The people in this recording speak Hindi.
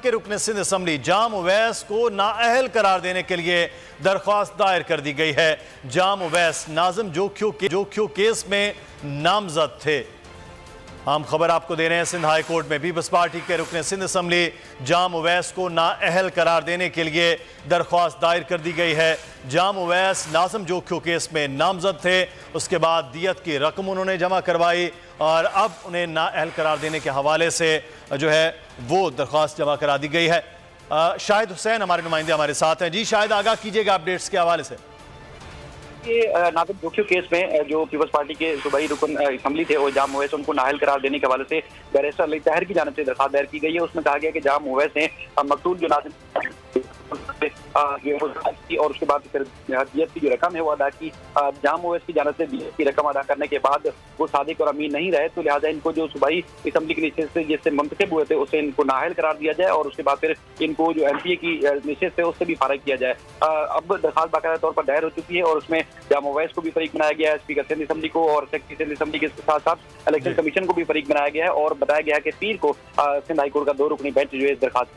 के रुकन सिंध असम्बली जाम उवैस को नाअहल करार देने के लिए दरख्वास्त दायर कर दी गई है। जाम उवैस नाज़िम जोखियो केस में नामजद थे। हम खबर आपको दे रहे हैं, सिंध हाई कोर्ट में पीपल्स पार्टी के रुकन सिंध असम्बली जाम उवैस को नाअहल करार देने के लिए दरख्वास्त दायर कर दी गई है। जाम उवैस नाज़िम जोखियो केस में नामजद थे, उसके बाद दियत की रकम उन्होंने जमा करवाई और अब उन्हें नाअहल करार देने के हवाले से जो है वो दरख्वास्त जमा करा दी गई है। शाहिद हुसैन हमारे नुमाइंदे हमारे साथ हैं। जी शाहिद, आगाह कीजिएगा अपडेट्स के हवाले से। नाज़िम जोखियो केस में जो पीपल्स पार्टी के सूबाई रुकन असम्बली थे और जाम उवैस उनको नाअहल करार देने के हवाले से बैरिस्टर अली ताहिर की जानिब से दरख्वास्त दायर की गई है। उसमें कहा गया कि जाम उवैस ने मकतूल जो नाज़िम और उसके बाद फिर दियत की जो रकम है वो अदा की। जाम उवैस की जानिब से दियत की रकम अदा करने के बाद वो सादिक और अमीन नहीं रहे, तो लिहाजा इनको जो सूबाई असम्बली के निश्चित से जिससे मुंतखब हुए थे उससे इनको नाअहल करार दिया जाए और उसके बाद फिर इनको जो MPA की निश्चित से उससे भी फारिग किया जाए। अब दरख्वास्त बाकायदा तौर पर दायर हो चुकी है और उसमें जाम उवैस को भी फरीक बनाया गया है, स्पीकर सिंध असम्बली को और सेक्रेटरी सिंध असम्बली के साथ साथ इलेक्शन कमीशन को भी फरीक बनाया गया है और बताया गया है कि 3 को सिंध हाई कोर्ट का 2 रुकनी बेंच जो है दरख्वास्त